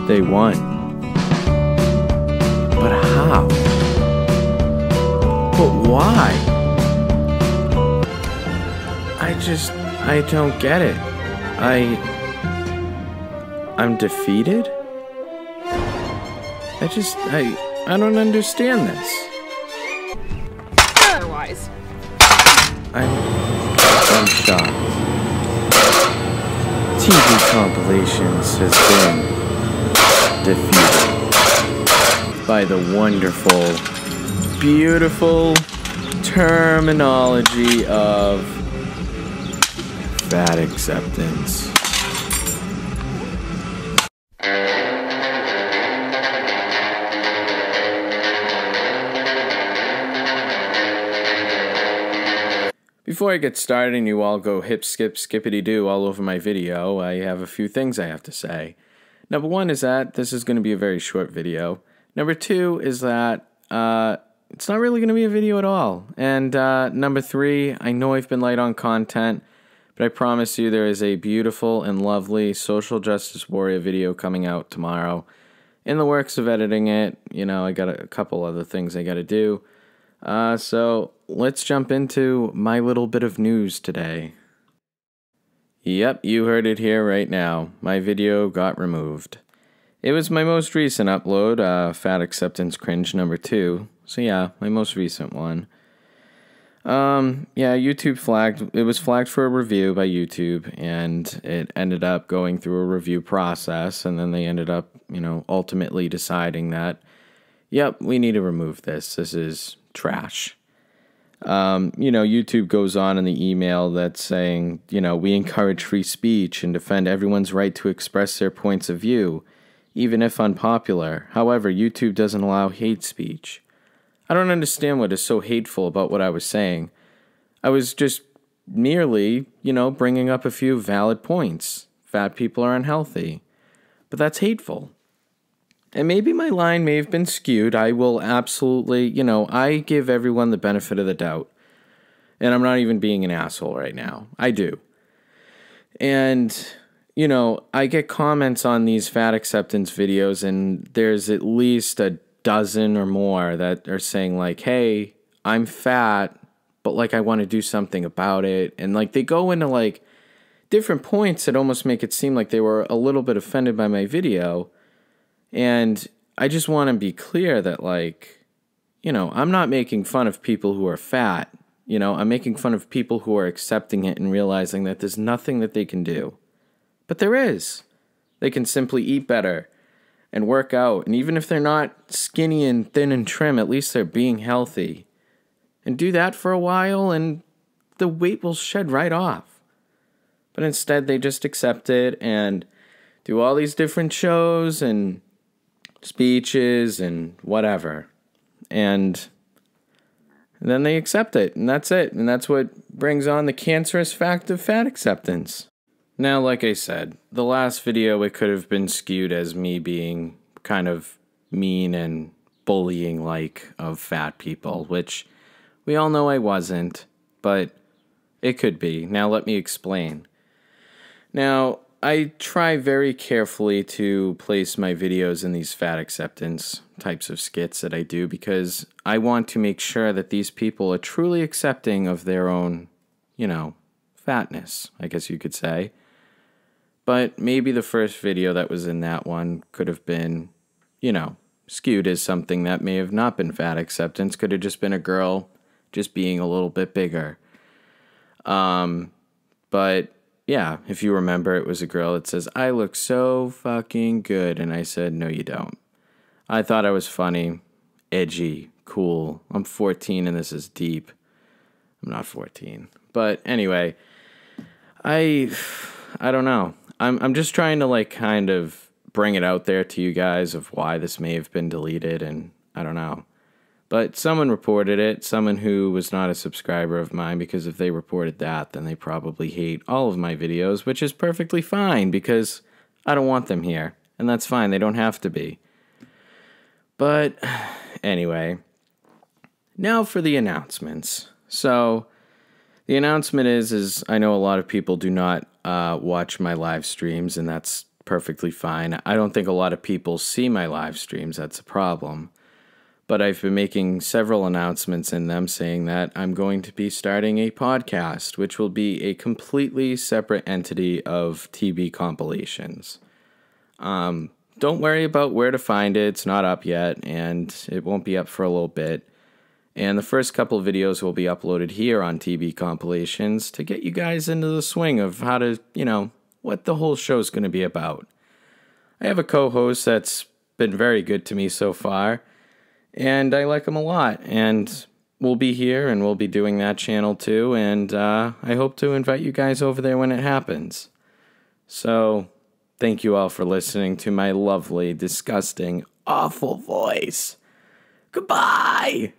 They won. But how? But why? I don't get it. I'm defeated? I don't understand this. Otherwise. I'm shocked. TV Compilations has been defeated by the wonderful, beautiful terminology of fat acceptance. Before I get started and you all go hip, skip, skippity-doo all over my video, I have a few things I have to say. Number one is that this is going to be a very short video. Number two is that it's not really going to be a video at all. And number three, I know I've been light on content, but I promise you there is a beautiful and lovely social justice warrior video coming out tomorrow. In the works of editing it, you know, I got a couple other things I got to do. So let's jump into my little bit of news today. Yep, you heard it here right now. My video got removed. It was my most recent upload, Fat Acceptance Cringe number 2. So yeah, my most recent one. Yeah, YouTube flagged, it was flagged for a review by YouTube, and it ended up going through a review process, and then they ended up, you know, ultimately deciding that, yep, we need to remove this. This is trash. You know, YouTube goes on in the email that's saying, you know, we encourage free speech and defend everyone's right to express their points of view, even if unpopular. However, YouTube doesn't allow hate speech. I don't understand what is so hateful about what I was saying. I was just merely, you know, bringing up a few valid points. Fat people are unhealthy. But that's hateful. And maybe my line may have been skewed. I will absolutely, you know, I give everyone the benefit of the doubt. And I'm not even being an asshole right now. I do. And, you know, I get comments on these fat acceptance videos, and there's at least a dozen or more that are saying, like, hey, I'm fat, but, like, I want to do something about it. And, like, they go into, like, different points that almost make it seem like they were a little bit offended by my video. And I just want to be clear that, like, you know, I'm not making fun of people who are fat. You know, I'm making fun of people who are accepting it and realizing that there's nothing that they can do. But there is. They can simply eat better and work out. And even if they're not skinny and thin and trim, at least they're being healthy. And do that for a while and the weight will shed right off. But instead, they just accept it and do all these different shows and speeches and whatever, and then they accept it, and that's it, and that's what brings on the cancerous fact of fat acceptance. Now, like I said, the last video, it could have been skewed as me being kind of mean and bullying like of fat people, which we all know I wasn't, but it could be. Now let me explain. Now, I try very carefully to place my videos in these fat acceptance types of skits that I do because I want to make sure that these people are truly accepting of their own, you know, fatness, I guess you could say. But maybe the first video that was in that one could have been, you know, skewed as something that may have not been fat acceptance. Could have just been a girl just being a little bit bigger. But yeah, if you remember, it was a girl that says, I look so fucking good. And I said, no, you don't. I thought I was funny, edgy, cool. I'm 14 and this is deep. I'm not 14. But anyway, I don't know. I'm just trying to, like, kind of bring it out there to you guys of why this may have been deleted, and I don't know. But someone reported it, someone who was not a subscriber of mine, because if they reported that, then they probably hate all of my videos, which is perfectly fine, because I don't want them here. And that's fine, they don't have to be. But anyway, now for the announcements. So the announcement is I know a lot of people do not watch my live streams, and that's perfectly fine. I don't think a lot of people see my live streams. That's a problem. But I've been making several announcements in them saying that I'm going to be starting a podcast, which will be a completely separate entity of TB compilations. Don't worry about where to find it. It's not up yet, and it won't be up for a little bit. And the first couple of videos will be uploaded here on TB compilations to get you guys into the swing of how to, what the whole show's going to be about. I have a co-host that's been very good to me so far, and I like him a lot, and we'll be here, and we'll be doing that channel too, and I hope to invite you guys over there when it happens. So, thank you all for listening to my lovely, disgusting, awful voice. Goodbye!